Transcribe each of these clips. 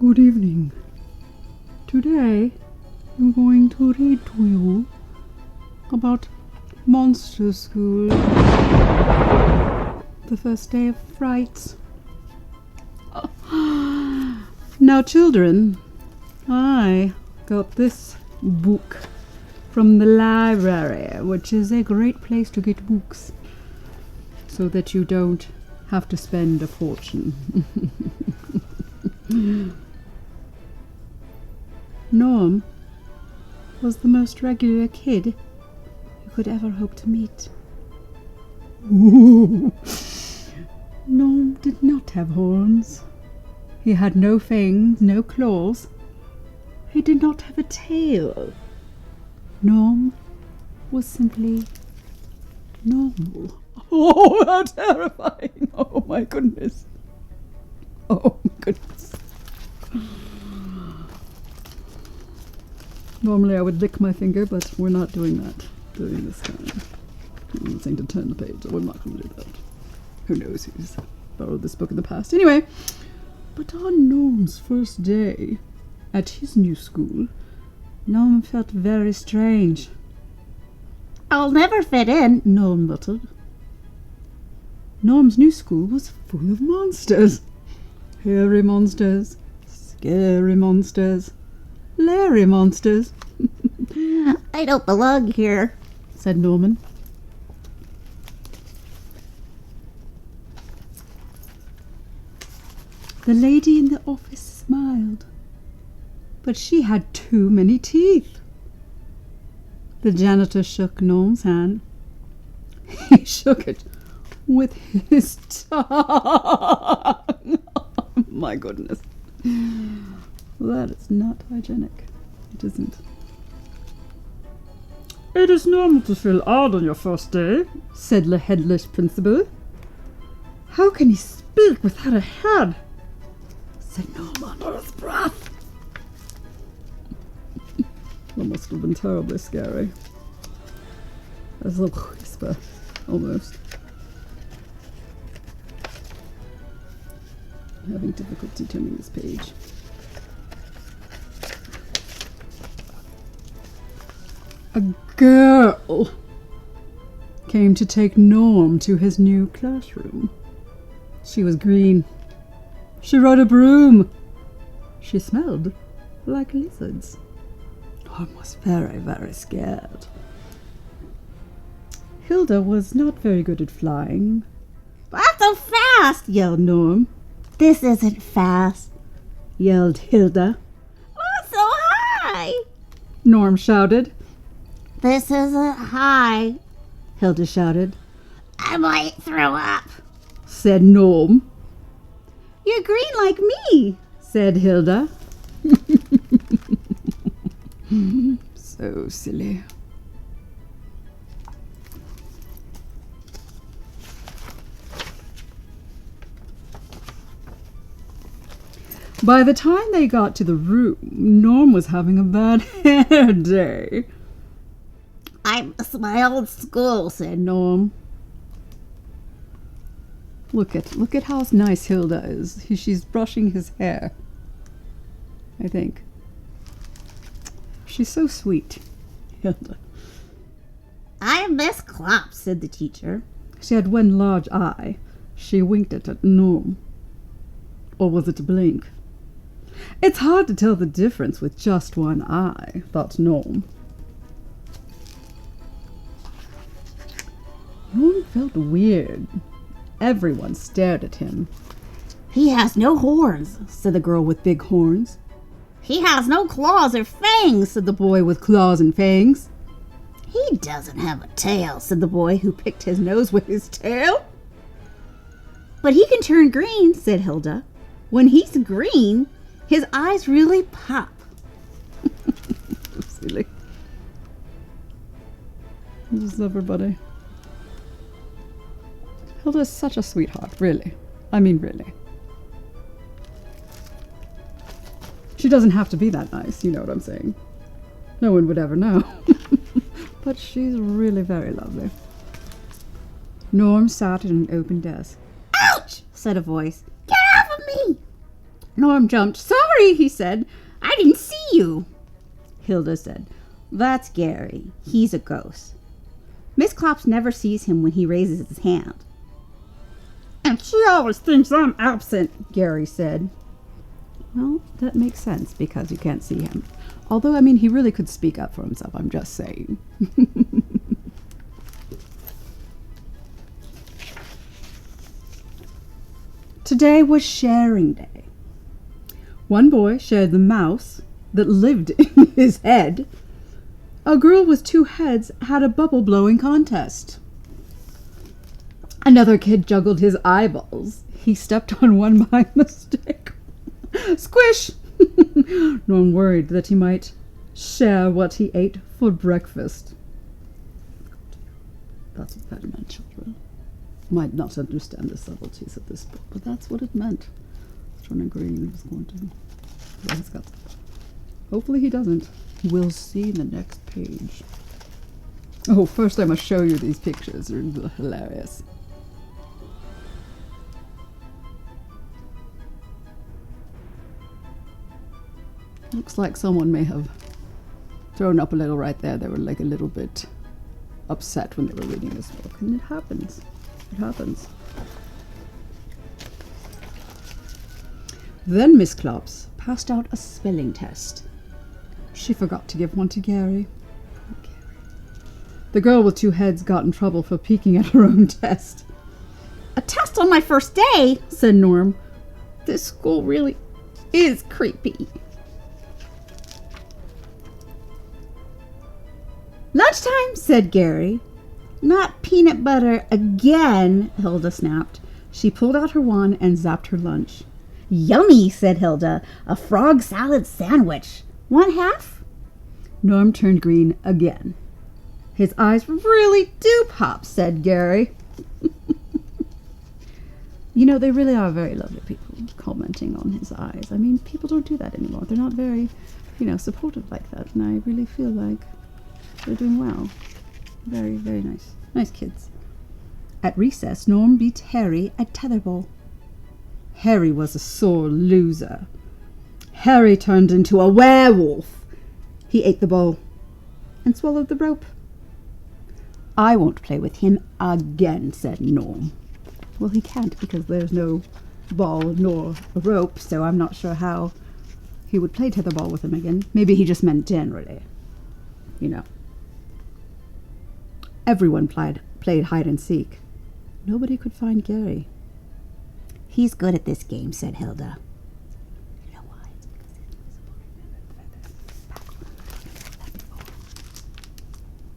Good evening. Today I'm going to read to you about Monster School. The first day of Frights. Now children, I got this book from the library, which is a great place to get books, so that you don't have to spend a fortune. Norm was the most regular kid you could ever hope to meet. Ooh. Norm did not have horns. He had no fangs, no claws. He did not have a tail. Norm was simply normal. Oh, how terrifying! Oh my goodness. Oh my goodness. Normally I would lick my finger, but we're not doing that during this time. I'm not saying to turn the page, so we're not going to do that. Who knows who's borrowed this book in the past. Anyway, but on Norm's first day at his new school, Norm felt very strange. "I'll never fit in," Norm muttered. Norm's new school was full of monsters. Hairy monsters, scary monsters, Larry monsters. "I don't belong here," said Norman. The lady in the office smiled, but she had too many teeth. The janitor shook Norm's hand. He shook it with his tongue. Oh my goodness. That is not hygienic. It isn't. "It is normal to feel odd on your first day," said the headless principal. "How can he speak without a head?" said Norm under his breath. That must have been terribly scary. As a whisper, almost. I'm having difficulty turning this page. A girl came to take Norm to his new classroom. She was green. She rode a broom. She smelled like lizards. Norm was very, very scared. Hilda was not very good at flying. "Not so fast!" yelled Norm. "This isn't fast," yelled Hilda. "Not so high!" Norm shouted. "This isn't high," Hilda shouted. "I might throw up," said Norm. "You're green like me," said Hilda. So silly. By the time they got to the room, Norm was having a bad hair day. "I miss my old school," said Norm. Look at how nice Hilda is. She's brushing his hair, I think. She's so sweet, Hilda. "I miss Clop," said the teacher. She had one large eye. She winked at Norm. Or was it a blink? It's hard to tell the difference with just one eye, thought Norm. Norm felt weird. Everyone stared at him. "He has no horns," said the girl with big horns. "He has no claws or fangs," said the boy with claws and fangs. "He doesn't have a tail," said the boy who picked his nose with his tail. "But he can turn green," said Hilda. "When he's green, his eyes really pop." So silly. Just everybody. Hilda's such a sweetheart, really. I mean, really. She doesn't have to be that nice, you know what I'm saying. No one would ever know. But she's really very lovely. Norm sat at an open desk. "Ouch!" said a voice. "Get off of me!" Norm jumped. "Sorry," he said. "I didn't see you." Hilda said, "That's Gary. He's a ghost. Miss Klops never sees him when he raises his hand." "And she always thinks I'm absent," Gary said. Well, that makes sense because you can't see him. Although, I mean, he really could speak up for himself, I'm just saying. Today was sharing day. One boy shared the mouse that lived in his head. A girl with two heads had a bubble blowing contest. Another kid juggled his eyeballs. He stepped on one by mistake. Squish! Norm worried that he might share what he ate for breakfast. That's what that meant, children. Might not understand the subtleties of this book, but that's what it meant. John Green was going to. Hopefully he doesn't. We'll see the next page. Oh, first I must show you these pictures. They're hilarious. Looks like someone may have thrown up a little right there. They were like a little bit upset when they were reading this book. And it happens. It happens. Then Miss Klops passed out a spelling test. She forgot to give one to Gary. The girl with two heads got in trouble for peeking at her own test. "A test on my first day," said Norm. "This school really is creepy." "Lunchtime," said Gary. "Not peanut butter again," Hilda snapped. She pulled out her wand and zapped her lunch. "Yummy," said Hilda. "A frog salad sandwich. Want half?" Norm turned green again. "His eyes really do pop," said Gary. You know, they really are very lovely people commenting on his eyes. I mean, people don't do that anymore. They're not very, supportive like that. And I really feel like they're doing well. Very, very nice. Nice kids. At recess, Norm beat Harry at tetherball. Harry was a sore loser. Harry turned into a werewolf. He ate the ball and swallowed the rope. "I won't play with him again," said Norm. Well, he can't because there's no ball nor a rope, so I'm not sure how he would play tetherball with him again. Maybe he just meant generally, Everyone played hide and seek. Nobody could find Gary. "He's good at this game," said Hilda. You know why? It's because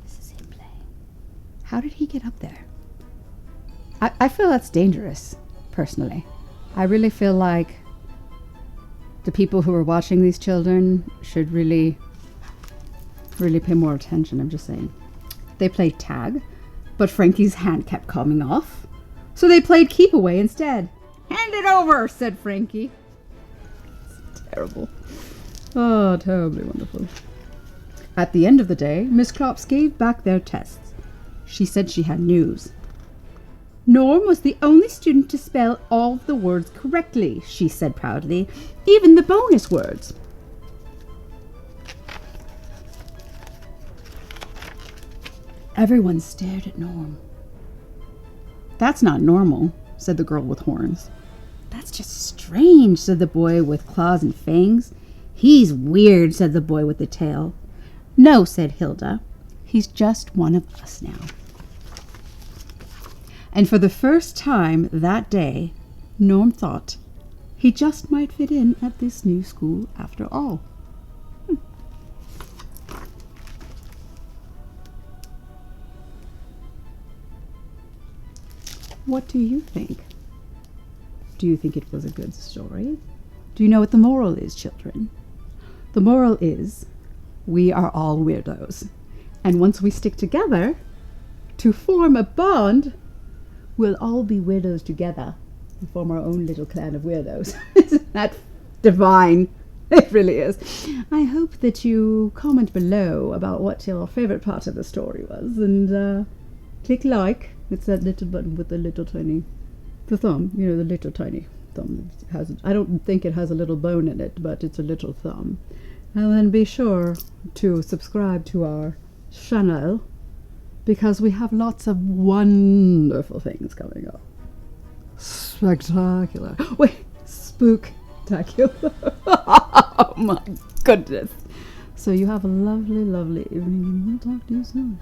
this is him playing. How did he get up there? I feel that's dangerous, personally. I really feel like the people who are watching these children should really, really pay more attention. I'm just saying. They played tag, but Frankie's hand kept coming off, so they played keep away instead. "Hand it over," said Frankie. It's terrible. Oh, terribly wonderful. At the end of the day, Miss Klops gave back their tests. She said she had news. Norm was the only student to spell all of the words correctly, she said proudly, even the bonus words. Everyone stared at Norm. "That's not normal," said the girl with horns. "That's just strange," said the boy with claws and fangs. "He's weird," said the boy with the tail. "No," said Hilda. "He's just one of us now." And for the first time that day, Norm thought he just might fit in at this new school after all. What do you think? Do you think it was a good story? Do you know what the moral is, children? The moral is we are all weirdos. And once we stick together to form a bond, we'll all be weirdos together and form our own little clan of weirdos. Isn't that divine? It really is. I hope that you comment below about what your favorite part of the story was, and click like. It's that little button with the little tiny, the thumb, the little tiny thumb. I don't think it has a little bone in it, but it's a little thumb. And then be sure to subscribe to our channel, because we have lots of wonderful things coming up. Spectacular. Wait, spooktacular. Oh my goodness. So you have a lovely, lovely evening, and we'll talk to you soon.